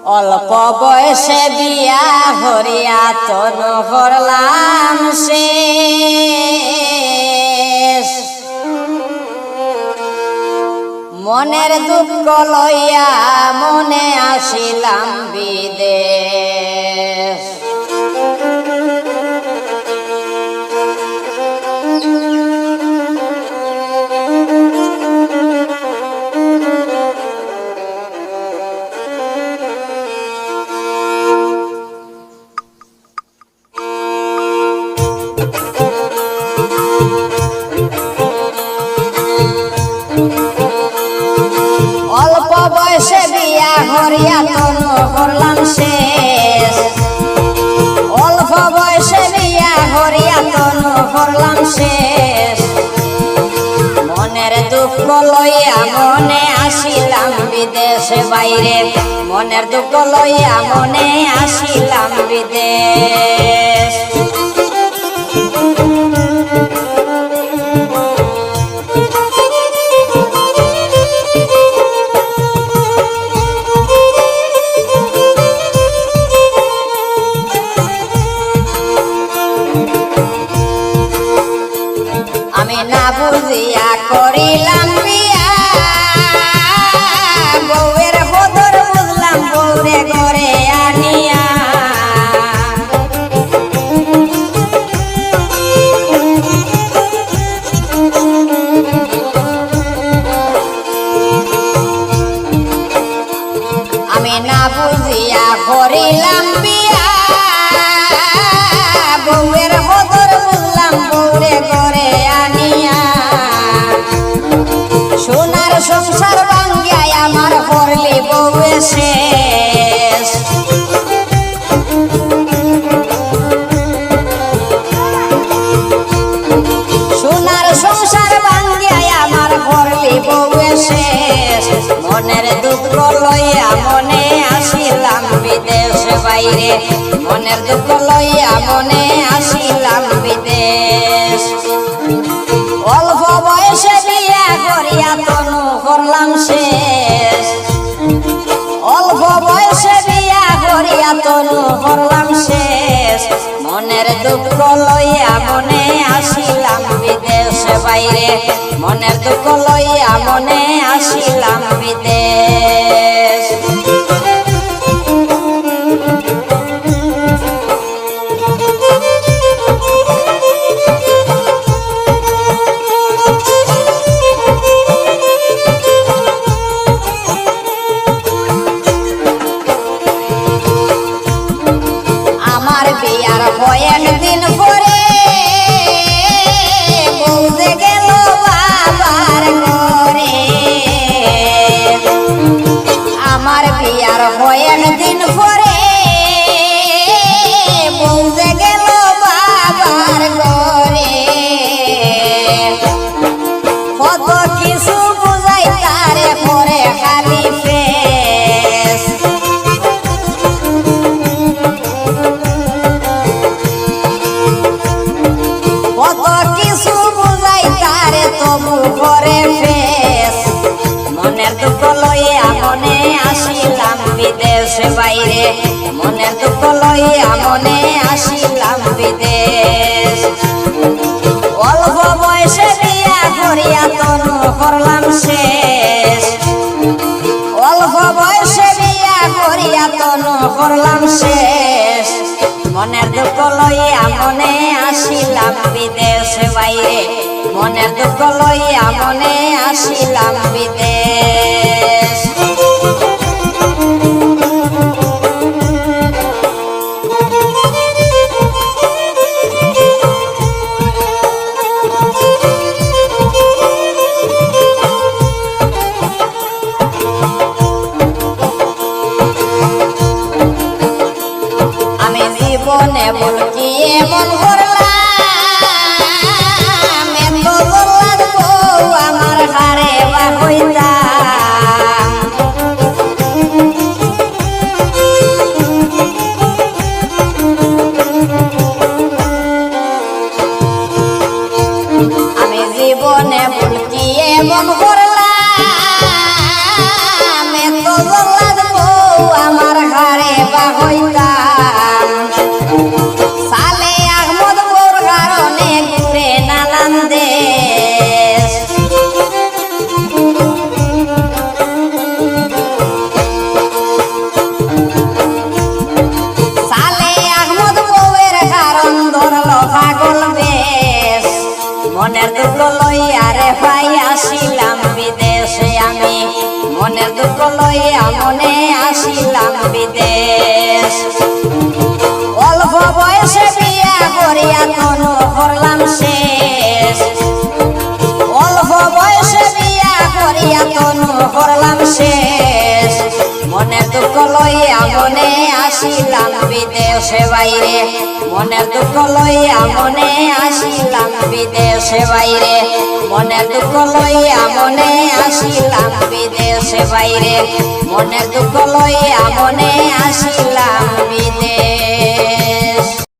অল্প বয়সে বিয়া হরিয়া তনু করলাম শেষ, মনের দুঃখ লইয়া মনে আসিলাম বিদেশ। অল্প বয়সে বিয়া হরিয়া তনু করলাম শেষ, অল্প বয়সে বিয়া হরিয়া তনু করলাম শেষ, মনের দুঃখ লইয়া মনে আসিলাম বিদেশে বাইরে, মনের দুঃখ লইয়া মনে আসিলাম বিদেশ। আমি না বুঝিয়া করিলাম বিয়া, বউয়ের কদর বুঝলাম বউরে ঘরে আনিয়া। আমি না বুঝিয়া করিলাম বিয়া, বউয়ের কদর বুঝলাম বউরে ঘরে আনিয়া। সোনার সংসার ভাঙ্গিয়া আমার করলি বউয়ে শেষ, সোনার সংসার ভাঙ্গিয়া আমার করলি বউয়ে শেষ, মনের দুঃখ লইয়া মনে আসিলাম বিদেশ বাইরে, মনের দুঃখ লইয়া মনে আসিলাম বিদেশ। অল্প বয়সে বিয়া করিয়া তনু করলাম শেষ, অল্প বয়সে বিয়া করিয়া তনু করলাম শেষ, মনের দুঃখ লইয়া মনে আসিলাম বিদেশ বাইরে, মনের দুঃখ লইয়া মনে আসিলাম বিদেশ। আমার বিয়ার কয়েকদিন পরে বউ যে গেল বাবার ঘরে, আমার বিয়ার কয়েকদিন পরে বউ যে গেল বাবার ঘরে, কত কিছু বুঝাই তারে পরে খালি ফেস, কত কিছু বুঝাই তারে তবু করে ফেস, মনের দুঃখ লইয়া মনে আসিলাম বিদেশ বাইরে, মনের দুঃখ লইয়া মনে আসিলাম বিদেশ। অল্প বয়সে বিয়া করিয়া তনু করলাম শেষ, অল্প বয়সে বিয়া করিয়া তনু করলাম শেষ, মনের দুঃখ লইয়া মনে আসিলাম বিদেশ বাইরে, মনের দুঃখ লইয়া মনে আসিলাম বিদেশ। আমি জীবনে ভুল কি এমন করলাম, এত বললাম বউ আমার হারে বা হইতাম। আমি জীবনে ভুল কি এমন করলাম, এত বললাম বউ আমার আসিলাম বিদেশ অল্প বয়সে বিয়া করিয়া তনু করলাম শেষ অল্প বয়সে বিয়া করিয়া তনু করলাম শেষ মনের দুঃখ লইয়া মনে আসিলাম বিদেশে বাইরে মনের দুঃখ লইয়া মনে আসিলাম বিদেশে বাইরে মনের দুঃখ লইয়া মনে আসিলাম বিদেশে বাইরে মনের দুঃখ লইয়া মনে আসিলাম